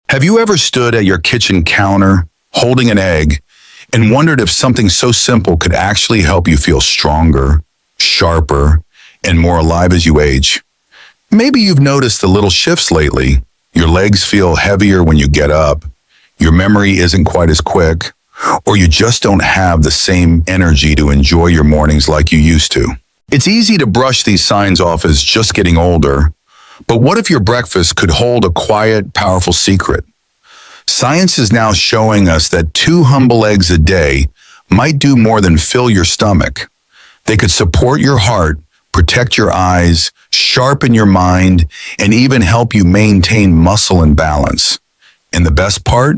Have you ever stood at your kitchen counter holding an egg and wondered if something so simple could actually help you feel stronger, sharper, and more alive as you age? Maybe you've noticed the little shifts lately. Your legs feel heavier when you get up, your memory isn't quite as quick, or you just don't have the same energy to enjoy your mornings like you used to. It's easy to brush these signs off as just getting older, but what if your breakfast could hold a quiet, powerful secret? Science is now showing us that 2 humble eggs a day might do more than fill your stomach. They could support your heart, protect your eyes, sharpen your mind, and even help you maintain muscle and balance. And the best part?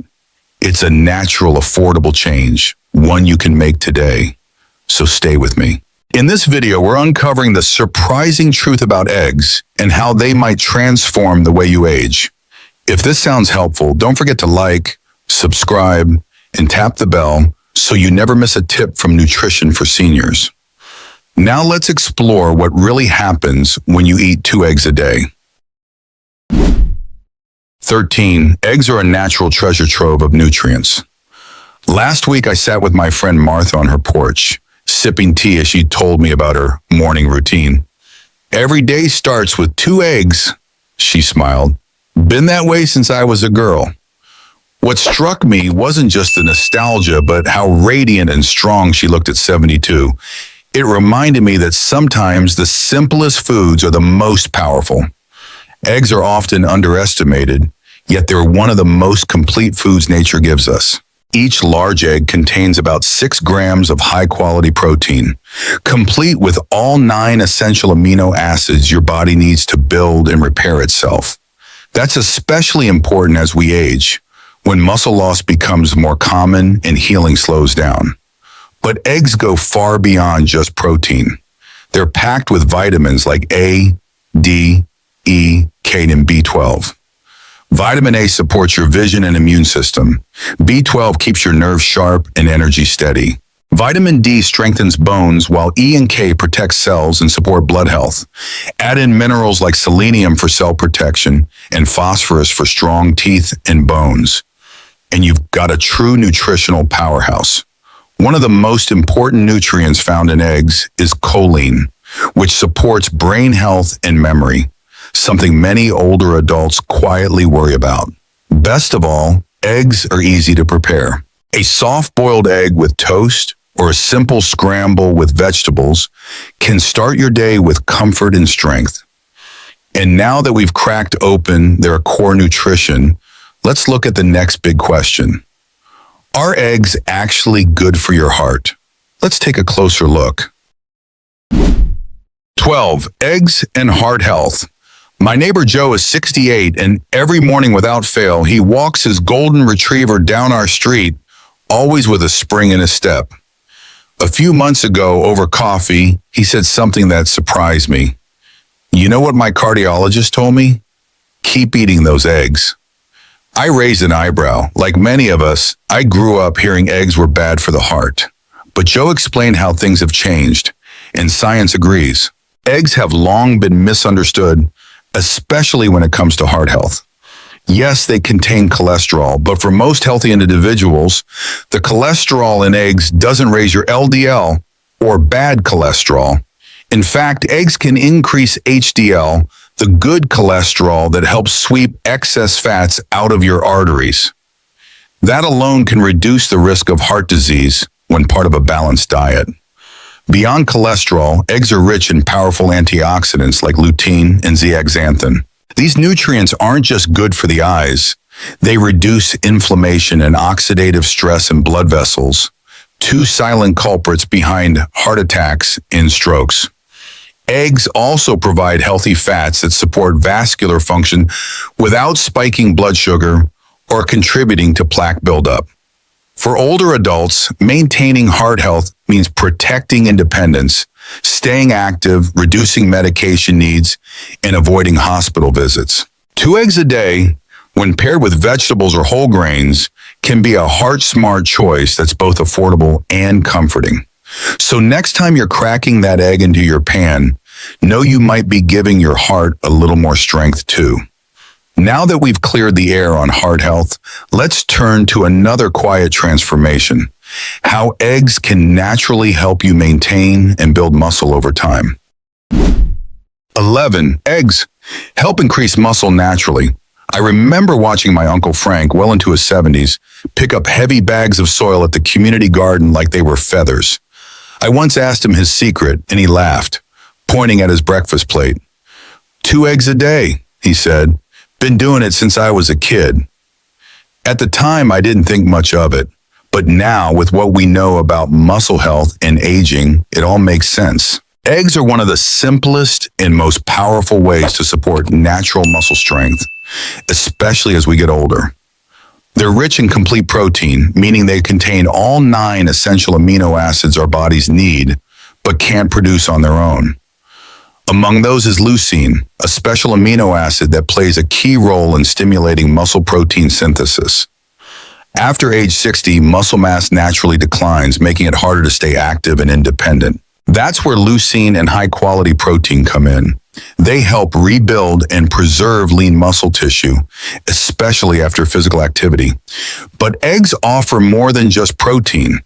It's a natural, affordable change, one you can make today. So stay with me. In this video, we're uncovering the surprising truth about eggs and how they might transform the way you age. If this sounds helpful, don't forget to like, subscribe, and tap the bell so you never miss a tip from Nutrition for Seniors. Now let's explore what really happens when you eat 2 eggs a day. 13. Eggs are a natural treasure trove of nutrients. Last week, I sat with my friend Martha on her porch, sipping tea as she told me about her morning routine. "Every day starts with 2 eggs, she smiled. "Been that way since I was a girl." What struck me wasn't just the nostalgia, but how radiant and strong she looked at 72. It reminded me that sometimes the simplest foods are the most powerful. Eggs are often underestimated, yet they're one of the most complete foods nature gives us. Each large egg contains about 6 grams of high-quality protein, complete with all 9 essential amino acids your body needs to build and repair itself. That's especially important as we age, when muscle loss becomes more common and healing slows down. But eggs go far beyond just protein. They're packed with vitamins like A, D, E, K, and B12. Vitamin A supports your vision and immune system. B12 keeps your nerves sharp and energy steady. Vitamin D strengthens bones, while E and K protect cells and support blood health. Add in minerals like selenium for cell protection and phosphorus for strong teeth and bones. And you've got a true nutritional powerhouse. One of the most important nutrients found in eggs is choline, which supports brain health and memory, something many older adults quietly worry about. Best of all, eggs are easy to prepare. A soft-boiled egg with toast or a simple scramble with vegetables can start your day with comfort and strength. And now that we've cracked open their core nutrition, let's look at the next big question. Are eggs actually good for your heart? Let's take a closer look. 12. Eggs and heart health. My neighbor Joe is 68, and every morning without fail, he walks his golden retriever down our street, always with a spring in his step. A few months ago, over coffee, he said something that surprised me. "You know what my cardiologist told me? Keep eating those eggs." I raised an eyebrow. Like many of us, I grew up hearing eggs were bad for the heart. But Joe explained how things have changed, and science agrees. Eggs have long been misunderstood, especially when it comes to heart health. Yes, they contain cholesterol, but for most healthy individuals, the cholesterol in eggs doesn't raise your LDL or bad cholesterol. In fact, eggs can increase HDL, the good cholesterol that helps sweep excess fats out of your arteries. That alone can reduce the risk of heart disease when part of a balanced diet. Beyond cholesterol, eggs are rich in powerful antioxidants like lutein and zeaxanthin. These nutrients aren't just good for the eyes. They reduce inflammation and oxidative stress in blood vessels, 2 silent culprits behind heart attacks and strokes. Eggs also provide healthy fats that support vascular function without spiking blood sugar or contributing to plaque buildup. For older adults, maintaining heart health means protecting independence, staying active, reducing medication needs, and avoiding hospital visits. 2 eggs a day, when paired with vegetables or whole grains, can be a heart-smart choice that's both affordable and comforting. So next time you're cracking that egg into your pan, know you might be giving your heart a little more strength too. Now that we've cleared the air on heart health, let's turn to another quiet transformation: how eggs can naturally help you maintain and build muscle over time. 11. Eggs help increase muscle naturally. I remember watching my Uncle Frank, well into his 70s, pick up heavy bags of soil at the community garden like they were feathers. I once asked him his secret, and he laughed, pointing at his breakfast plate. 2 eggs a day, he said. Been doing it since I was a kid. At the time, I didn't think much of it, but now, with what we know about muscle health and aging, it all makes sense. Eggs are one of the simplest and most powerful ways to support natural muscle strength, especially as we get older. They're rich in complete protein, meaning they contain all 9 essential amino acids our bodies need, but can't produce on their own. Among those is leucine, a special amino acid that plays a key role in stimulating muscle protein synthesis. After age 60, muscle mass naturally declines, making it harder to stay active and independent. That's where leucine and high-quality protein come in. They help rebuild and preserve lean muscle tissue, especially after physical activity. But eggs offer more than just protein.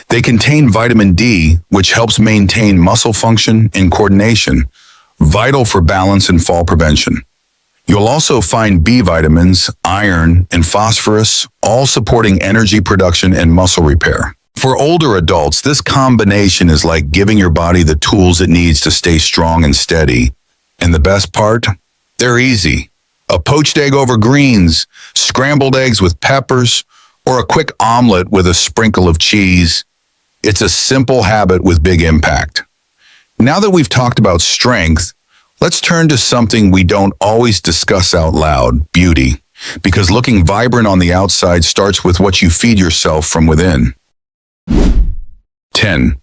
They contain vitamin D, which helps maintain muscle function and coordination, vital for balance and fall prevention. You'll also find B vitamins, iron, and phosphorus, all supporting energy production and muscle repair. For older adults, this combination is like giving your body the tools it needs to stay strong and steady. And the best part? They're easy. A poached egg over greens, scrambled eggs with peppers, or a quick omelet with a sprinkle of cheese. It's a simple habit with big impact. Now that we've talked about strength, let's turn to something we don't always discuss out loud: beauty. Because looking vibrant on the outside starts with what you feed yourself from within. 10.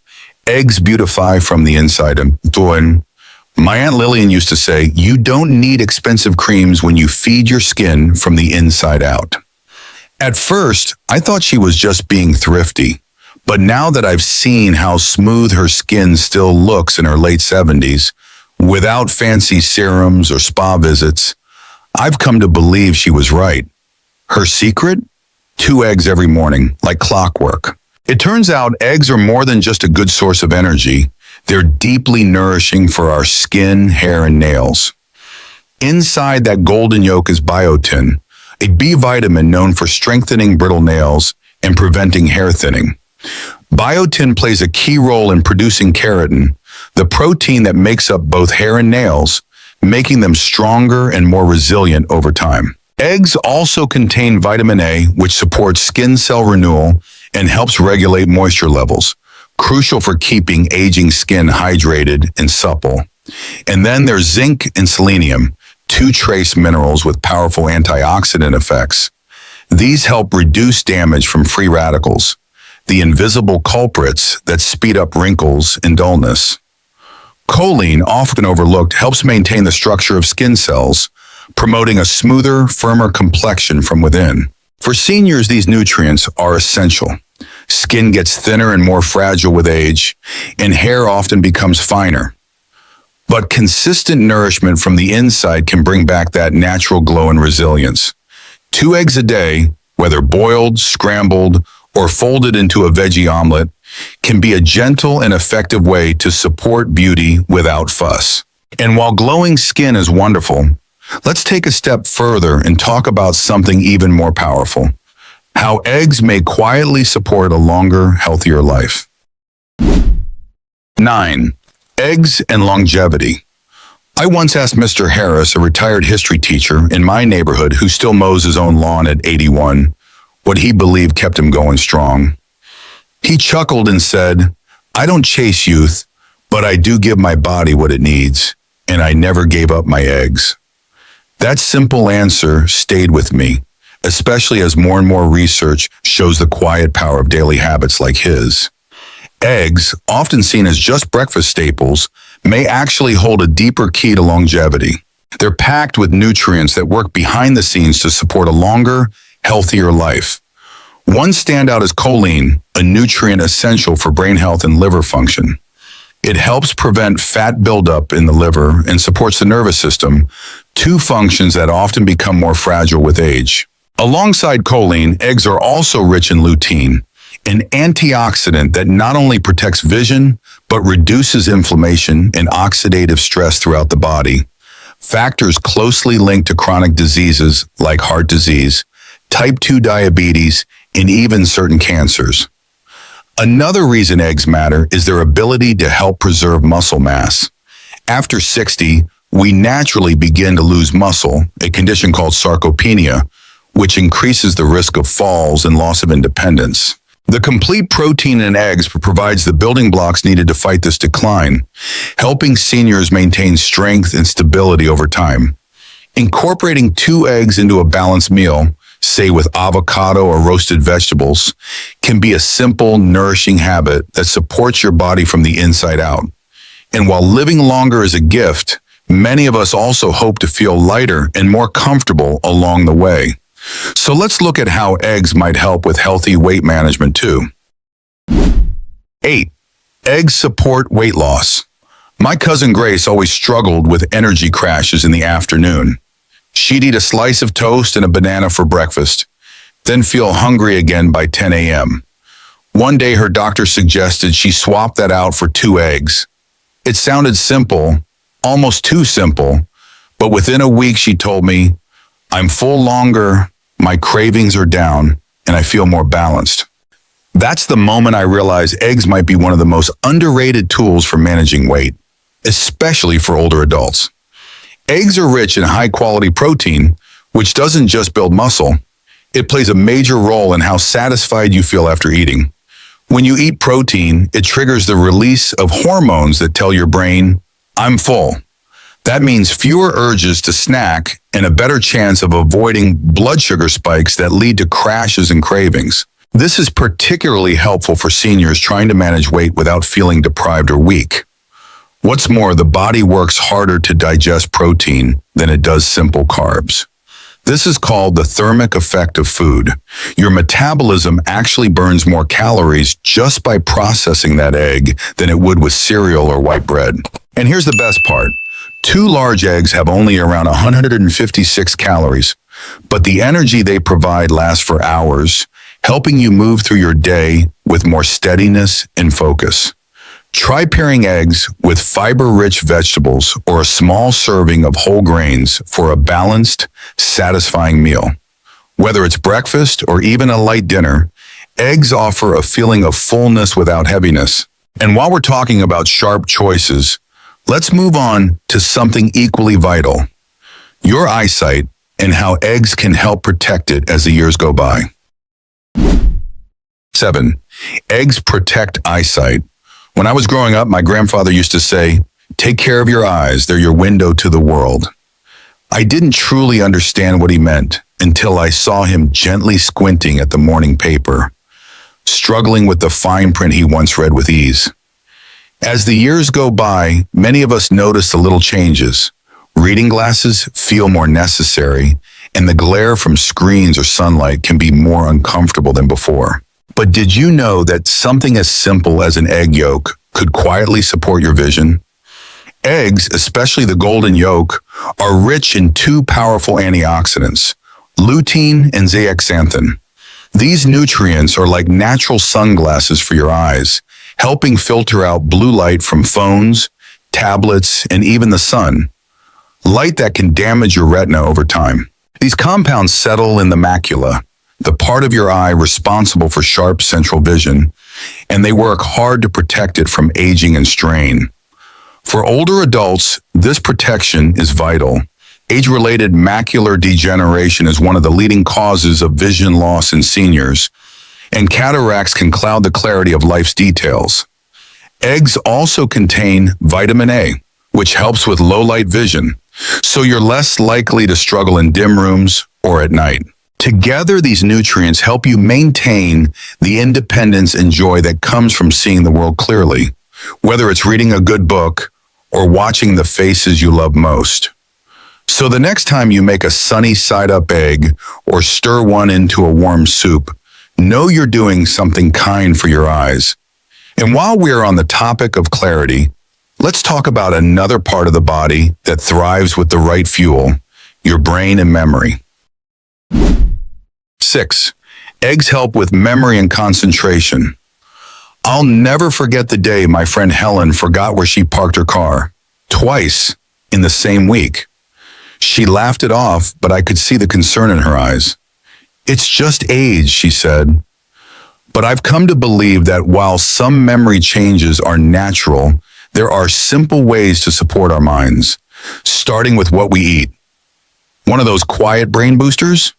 Eggs beautify from the inside. My Aunt Lillian used to say, you don't need expensive creams when you feed your skin from the inside out. At first, I thought she was just being thrifty. But now that I've seen how smooth her skin still looks in her late 70s, without fancy serums or spa visits, I've come to believe she was right. Her secret? 2 eggs every morning, like clockwork. It turns out eggs are more than just a good source of energy. They're deeply nourishing for our skin, hair, and nails. Inside that golden yolk is biotin, a B vitamin known for strengthening brittle nails and preventing hair thinning. Biotin plays a key role in producing keratin, the protein that makes up both hair and nails, making them stronger and more resilient over time. Eggs also contain vitamin A, which supports skin cell renewal and helps regulate moisture levels, crucial for keeping aging skin hydrated and supple. And then there's zinc and selenium, 2 trace minerals with powerful antioxidant effects. These help reduce damage from free radicals, the invisible culprits that speed up wrinkles and dullness. Choline, often overlooked, helps maintain the structure of skin cells, promoting a smoother, firmer complexion from within. For seniors, these nutrients are essential. Skin gets thinner and more fragile with age, and hair often becomes finer. But consistent nourishment from the inside can bring back that natural glow and resilience. 2 eggs a day, whether boiled, scrambled, or folded into a veggie omelet, can be a gentle and effective way to support beauty without fuss. And while glowing skin is wonderful, let's take a step further and talk about something even more powerful: how eggs may quietly support a longer, healthier life. 9. Eggs and longevity. I once asked Mr. Harris, a retired history teacher in my neighborhood who still mows his own lawn at 81, what he believed kept him going strong. He chuckled and said, "I don't chase youth, but I do give my body what it needs, and I never gave up my eggs." That simple answer stayed with me, especially as more and more research shows the quiet power of daily habits like his. Eggs, often seen as just breakfast staples, may actually hold a deeper key to longevity. They're packed with nutrients that work behind the scenes to support a longer, healthier life. One standout is choline, a nutrient essential for brain health and liver function. It helps prevent fat buildup in the liver and supports the nervous system, two functions that often become more fragile with age. Alongside choline, eggs are also rich in lutein, an antioxidant that not only protects vision, but reduces inflammation and oxidative stress throughout the body. Factors closely linked to chronic diseases like heart disease, type 2 diabetes, and even certain cancers. Another reason eggs matter is their ability to help preserve muscle mass. After 60, we naturally begin to lose muscle, a condition called sarcopenia, which increases the risk of falls and loss of independence. The complete protein in eggs provides the building blocks needed to fight this decline, helping seniors maintain strength and stability over time. Incorporating 2 eggs into a balanced meal, say with avocado or roasted vegetables, can be a simple, nourishing habit that supports your body from the inside out. And while living longer is a gift, many of us also hope to feel lighter and more comfortable along the way. So let's look at how eggs might help with healthy weight management too. 8. Eggs support weight loss. My cousin Grace always struggled with energy crashes in the afternoon. She'd eat a slice of toast and a banana for breakfast, then feel hungry again by 10 a.m. One day her doctor suggested she swap that out for 2 eggs. It sounded simple, almost too simple, but within a week she told me, "I'm full longer, my cravings are down, and I feel more balanced." That's the moment I realized eggs might be one of the most underrated tools for managing weight, especially for older adults. Eggs are rich in high-quality protein, which doesn't just build muscle. It plays a major role in how satisfied you feel after eating. When you eat protein, it triggers the release of hormones that tell your brain, "I'm full." That means fewer urges to snack and a better chance of avoiding blood sugar spikes that lead to crashes and cravings. This is particularly helpful for seniors trying to manage weight without feeling deprived or weak. What's more, the body works harder to digest protein than it does simple carbs. This is called the thermic effect of food. Your metabolism actually burns more calories just by processing that egg than it would with cereal or white bread. And here's the best part. 2 large eggs have only around 156 calories, but the energy they provide lasts for hours, helping you move through your day with more steadiness and focus. Try pairing eggs with fiber-rich vegetables or a small serving of whole grains for a balanced, satisfying meal. Whether it's breakfast or even a light dinner, eggs offer a feeling of fullness without heaviness. And while we're talking about sharp choices, let's move on to something equally vital: your eyesight and how eggs can help protect it as the years go by. 7. Eggs protect eyesight. When I was growing up, my grandfather used to say, "Take care of your eyes, they're your window to the world." I didn't truly understand what he meant until I saw him gently squinting at the morning paper, struggling with the fine print he once read with ease. As the years go by, many of us notice the little changes. Reading glasses feel more necessary, and the glare from screens or sunlight can be more uncomfortable than before. But did you know that something as simple as an egg yolk could quietly support your vision? Eggs, especially the golden yolk, are rich in 2 powerful antioxidants, lutein and zeaxanthin. These nutrients are like natural sunglasses for your eyes, helping filter out blue light from phones, tablets, and even the sun, light that can damage your retina over time. These compounds settle in the macula, the part of your eye responsible for sharp central vision, and they work hard to protect it from aging and strain. For older adults, this protection is vital. Age-related macular degeneration is one of the leading causes of vision loss in seniors, and cataracts can cloud the clarity of life's details. Eggs also contain vitamin A, which helps with low-light vision, so you're less likely to struggle in dim rooms or at night. Together, these nutrients help you maintain the independence and joy that comes from seeing the world clearly, whether it's reading a good book or watching the faces you love most. So the next time you make a sunny side-up egg or stir one into a warm soup, know you're doing something kind for your eyes. And while we're on the topic of clarity, let's talk about another part of the body that thrives with the right fuel: your brain and memory. 6. Eggs help with memory and concentration. I'll never forget the day my friend Helen forgot where she parked her car, twice in the same week. She laughed it off, but I could see the concern in her eyes. "It's just age," she said. But I've come to believe that while some memory changes are natural, there are simple ways to support our minds, starting with what we eat. One of those quiet brain boosters?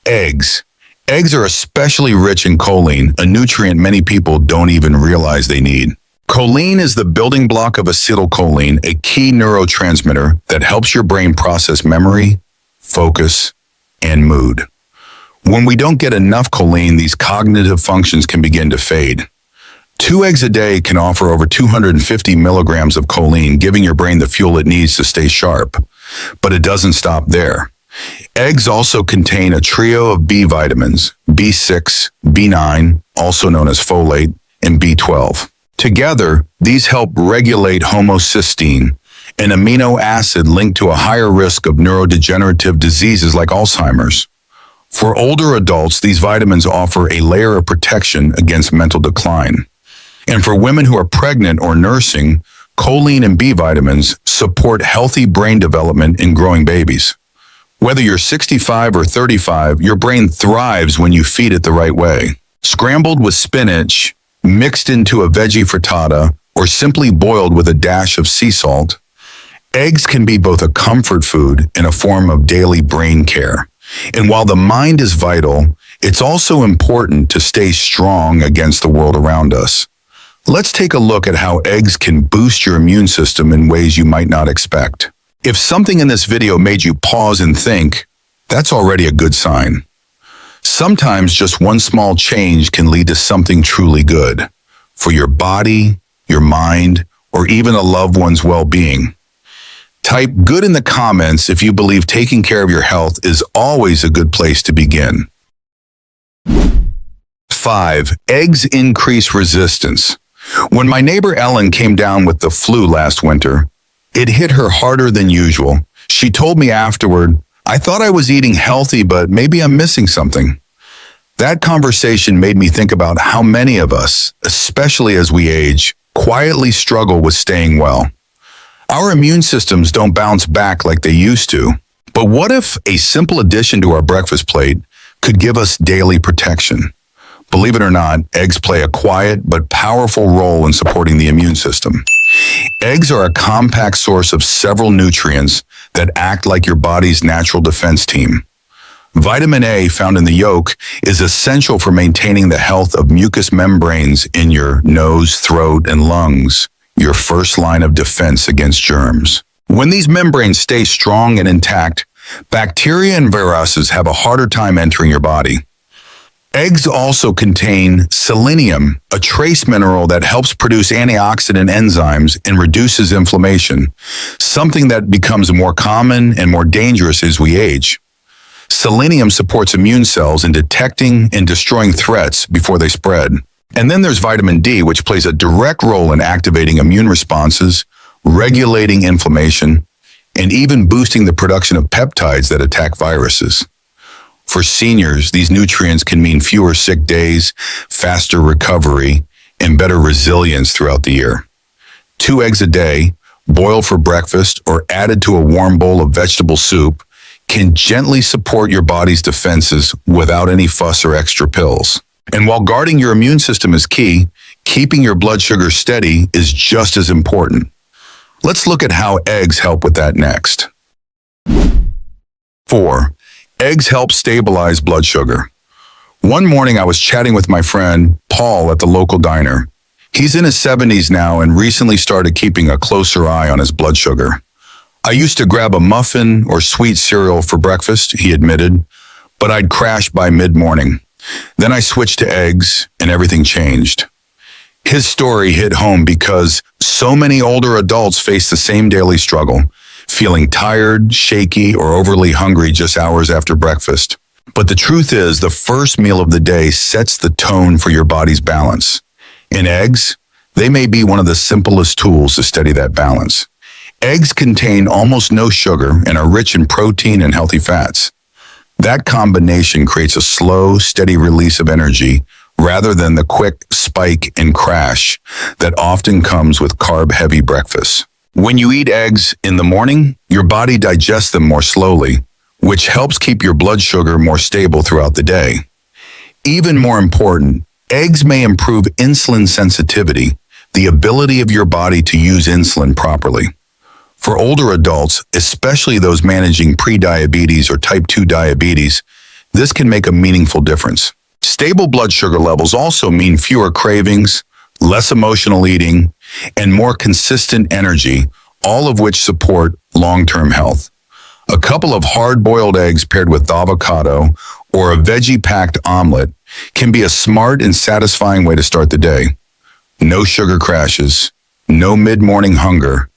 Eggs. Eggs are especially rich in choline, a nutrient many people don't even realize they need. Choline is the building block of acetylcholine, a key neurotransmitter that helps your brain process memory, focus, and mood. When we don't get enough choline, these cognitive functions can begin to fade. 2 eggs a day can offer over 250 milligrams of choline, giving your brain the fuel it needs to stay sharp. But it doesn't stop there. Eggs also contain a trio of B vitamins, B6, B9, also known as folate, and B12. Together, these help regulate homocysteine, an amino acid linked to a higher risk of neurodegenerative diseases like Alzheimer's. For older adults, these vitamins offer a layer of protection against mental decline. And for women who are pregnant or nursing, choline and B vitamins support healthy brain development in growing babies. Whether you're 65 or 35, your brain thrives when you feed it the right way. Scrambled with spinach, mixed into a veggie frittata, or simply boiled with a dash of sea salt, eggs can be both a comfort food and a form of daily brain care. And while the mind is vital, it's also important to stay strong against the world around us. Let's take a look at how eggs can boost your immune system in ways you might not expect. If something in this video made you pause and think, that's already a good sign. Sometimes just one small change can lead to something truly good for your body, your mind, or even a loved one's well-being. Type good in the comments if you believe taking care of your health is always a good place to begin. 5. Eggs increase resistance. When my neighbor Ellen came down with the flu last winter, it hit her harder than usual. She told me afterward, "I thought I was eating healthy, but maybe I'm missing something." That conversation made me think about how many of us, especially as we age, quietly struggle with staying well. Our immune systems don't bounce back like they used to. But what if a simple addition to our breakfast plate could give us daily protection? Believe it or not, eggs play a quiet but powerful role in supporting the immune system. Eggs are a compact source of several nutrients that act like your body's natural defense team. Vitamin A, found in the yolk, is essential for maintaining the health of mucous membranes in your nose, throat, and lungs, your first line of defense against germs. When these membranes stay strong and intact, bacteria and viruses have a harder time entering your body. Eggs also contain selenium, a trace mineral that helps produce antioxidant enzymes and reduces inflammation, something that becomes more common and more dangerous as we age. Selenium supports immune cells in detecting and destroying threats before they spread. And then there's vitamin D, which plays a direct role in activating immune responses, regulating inflammation, and even boosting the production of peptides that attack viruses. For seniors, these nutrients can mean fewer sick days, faster recovery, and better resilience throughout the year. 2 eggs a day, boiled for breakfast or added to a warm bowl of vegetable soup, can gently support your body's defenses without any fuss or extra pills. And while guarding your immune system is key, keeping your blood sugar steady is just as important. Let's look at how eggs help with that next. 4. Eggs help stabilize blood sugar. One morning I was chatting with my friend Paul at the local diner. He's in his 70s now and recently started keeping a closer eye on his blood sugar. "I used to grab a muffin or sweet cereal for breakfast," he admitted, "but I'd crash by mid-morning. Then I switched to eggs and everything changed." His story hit home because so many older adults face the same daily struggle, feeling tired, shaky, or overly hungry just hours after breakfast. But the truth is, the first meal of the day sets the tone for your body's balance. In eggs, they may be one of the simplest tools to steady that balance. Eggs contain almost no sugar and are rich in protein and healthy fats. That combination creates a slow, steady release of energy rather than the quick spike and crash that often comes with carb-heavy breakfasts. When you eat eggs in the morning, your body digests them more slowly, which helps keep your blood sugar more stable throughout the day. Even more important, eggs may improve insulin sensitivity, the ability of your body to use insulin properly. For older adults, especially those managing prediabetes or type 2 diabetes, this can make a meaningful difference. Stable blood sugar levels also mean fewer cravings, less emotional eating, and more consistent energy, all of which support long-term health. A couple of hard-boiled eggs paired with avocado or a veggie-packed omelet can be a smart and satisfying way to start the day. No sugar crashes, no mid-morning hunger.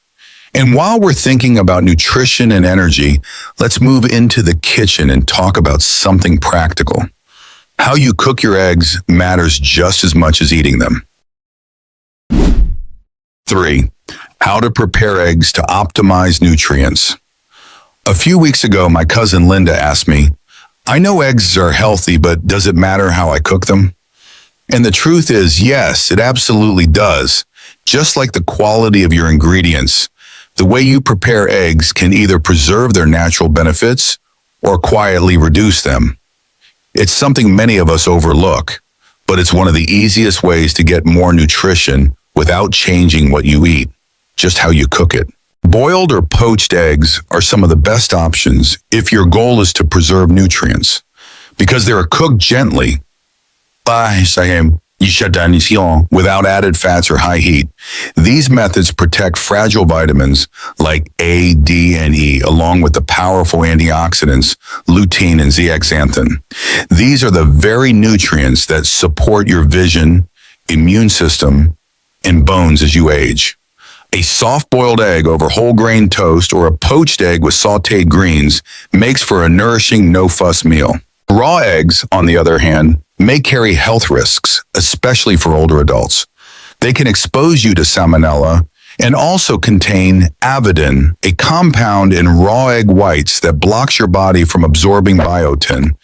And while we're thinking about nutrition and energy, let's move into the kitchen and talk about something practical. How you cook your eggs matters just as much as eating them. 3. How to prepare eggs to optimize nutrients. A few weeks ago, my cousin Linda asked me, "I know eggs are healthy, but does it matter how I cook them?" And the truth is, yes, it absolutely does. Just like the quality of your ingredients, the way you prepare eggs can either preserve their natural benefits or quietly reduce them. It's something many of us overlook, but it's one of the easiest ways to get more nutrition without changing what you eat, just how you cook it. Boiled or poached eggs are some of the best options if your goal is to preserve nutrients, because they are cooked gently, without added fats or high heat. These methods protect fragile vitamins like A, D, and E, along with the powerful antioxidants lutein and zeaxanthin. These are the very nutrients that support your vision, immune system, and bones as you age. A soft-boiled egg over whole grain toast or a poached egg with sautéed greens makes for a nourishing, no-fuss meal. Raw eggs, on the other hand, may carry health risks, especially for older adults. They can expose you to salmonella and also contain avidin, a compound in raw egg whites that blocks your body from absorbing biotin,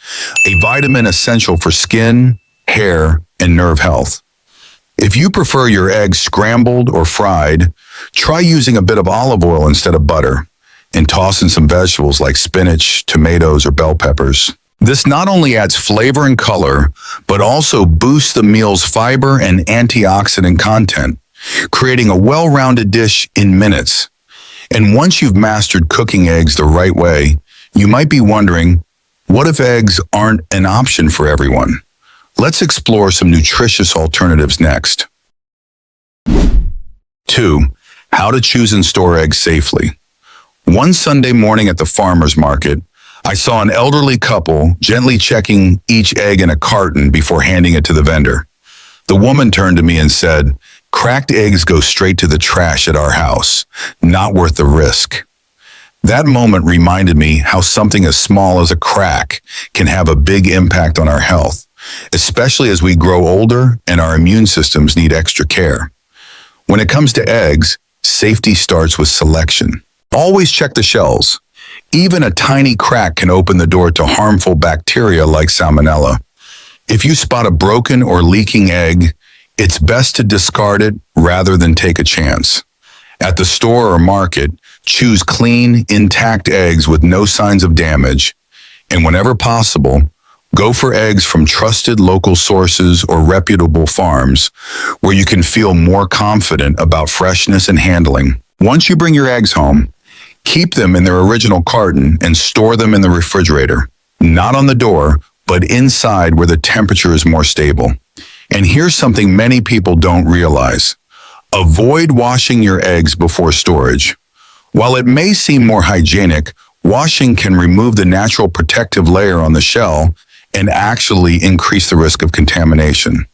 a vitamin essential for skin, hair, and nerve health. If you prefer your eggs scrambled or fried, try using a bit of olive oil instead of butter, and toss in some vegetables like spinach, tomatoes, or bell peppers. This not only adds flavor and color, but also boosts the meal's fiber and antioxidant content, creating a well-rounded dish in minutes. And once you've mastered cooking eggs the right way, you might be wondering, what if eggs aren't an option for everyone? Let's explore some nutritious alternatives next. 2. How to choose and store eggs safely. One Sunday morning at the farmer's market, I saw an elderly couple gently checking each egg in a carton before handing it to the vendor. The woman turned to me and said, "Cracked eggs go straight to the trash at our house. Not worth the risk." That moment reminded me how something as small as a crack can have a big impact on our health, especially as we grow older and our immune systems need extra care. When it comes to eggs, safety starts with selection. Always check the shells. Even a tiny crack can open the door to harmful bacteria like salmonella. If you spot a broken or leaking egg, it's best to discard it rather than take a chance. At the store or market, choose clean, intact eggs with no signs of damage, and whenever possible, go for eggs from trusted local sources or reputable farms where you can feel more confident about freshness and handling. Once you bring your eggs home, keep them in their original carton and store them in the refrigerator, not on the door, but inside where the temperature is more stable. And here's something many people don't realize. Avoid washing your eggs before storage. While it may seem more hygienic, washing can remove the natural protective layer on the shell and actually increase the risk of contamination.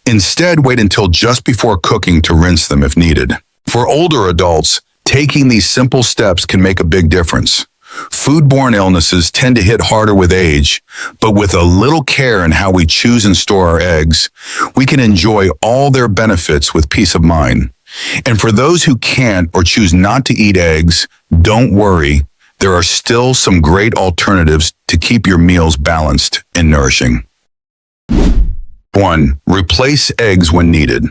Instead, wait until just before cooking to rinse them if needed. For older adults, taking these simple steps can make a big difference. Foodborne illnesses tend to hit harder with age, but with a little care in how we choose and store our eggs, we can enjoy all their benefits with peace of mind. And for those who can't or choose not to eat eggs, don't worry. There are still some great alternatives to keep your meals balanced and nourishing. 1. Replace eggs when needed.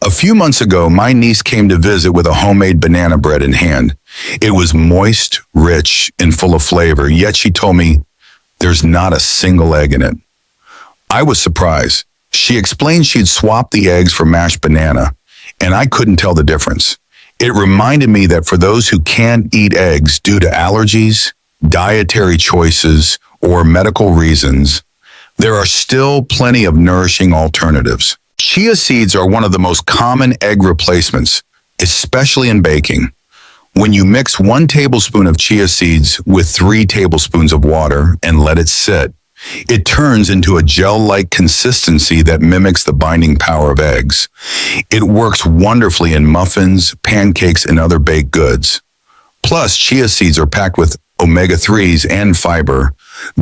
A few months ago, my niece came to visit with a homemade banana bread in hand. It was moist, rich, and full of flavor, yet she told me there's not a single egg in it. I was surprised. She explained she'd swapped the eggs for mashed banana, and I couldn't tell the difference. It reminded me that for those who can't eat eggs due to allergies, dietary choices, or medical reasons, there are still plenty of nourishing alternatives. Chia seeds are one of the most common egg replacements, especially in baking. When you mix 1 tablespoon of chia seeds with 3 tablespoons of water and let it sit, it turns into a gel-like consistency that mimics the binding power of eggs. It works wonderfully in muffins, pancakes, and other baked goods. Plus, chia seeds are packed with omega-3s and fiber,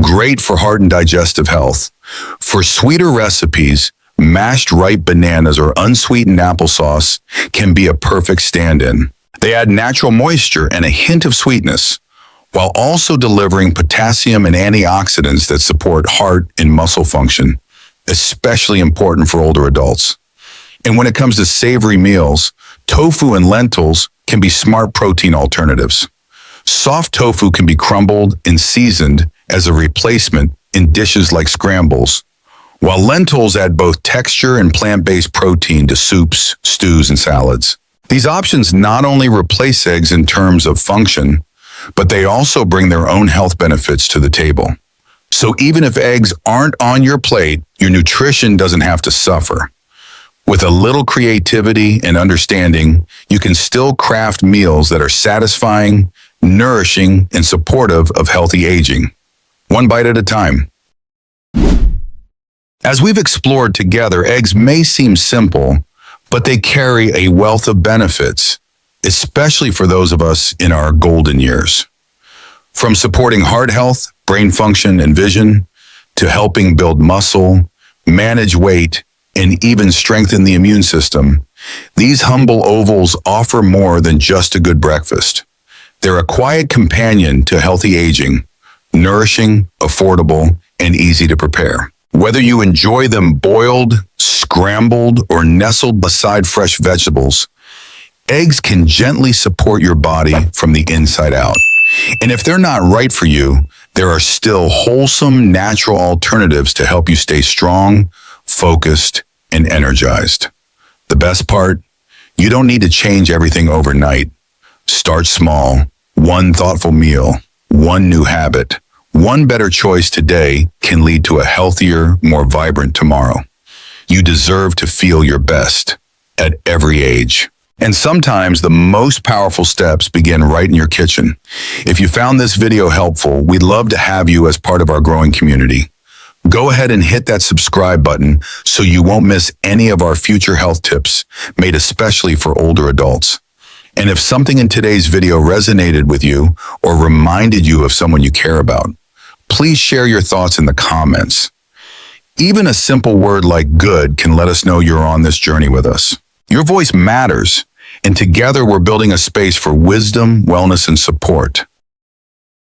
great for heart and digestive health. For sweeter recipes, mashed ripe bananas or unsweetened applesauce can be a perfect stand-in. They add natural moisture and a hint of sweetness, while also delivering potassium and antioxidants that support heart and muscle function, especially important for older adults. And when it comes to savory meals, tofu and lentils can be smart protein alternatives. Soft tofu can be crumbled and seasoned as a replacement in dishes like scrambles, while lentils add both texture and plant-based protein to soups, stews, and salads. These options not only replace eggs in terms of function, but they also bring their own health benefits to the table. So even if eggs aren't on your plate, your nutrition doesn't have to suffer. With a little creativity and understanding, you can still craft meals that are satisfying, nourishing, and supportive of healthy aging. One bite at a time. As we've explored together, eggs may seem simple, but they carry a wealth of benefits, especially for those of us in our golden years. From supporting heart health, brain function, and vision, to helping build muscle, manage weight, and even strengthen the immune system, these humble ovals offer more than just a good breakfast. They're a quiet companion to healthy aging, nourishing, affordable, and easy to prepare. Whether you enjoy them boiled, scrambled, or nestled beside fresh vegetables, eggs can gently support your body from the inside out. And if they're not right for you, there are still wholesome, natural alternatives to help you stay strong, focused, and energized. The best part? You don't need to change everything overnight. Start small. One thoughtful meal, one new habit, one better choice today can lead to a healthier, more vibrant tomorrow. You deserve to feel your best at every age. And sometimes the most powerful steps begin right in your kitchen. If you found this video helpful, we'd love to have you as part of our growing community. Go ahead and hit that subscribe button so you won't miss any of our future health tips made especially for older adults. And if something in today's video resonated with you or reminded you of someone you care about, please share your thoughts in the comments. Even a simple word like good can let us know you're on this journey with us. Your voice matters, and together we're building a space for wisdom, wellness, and support.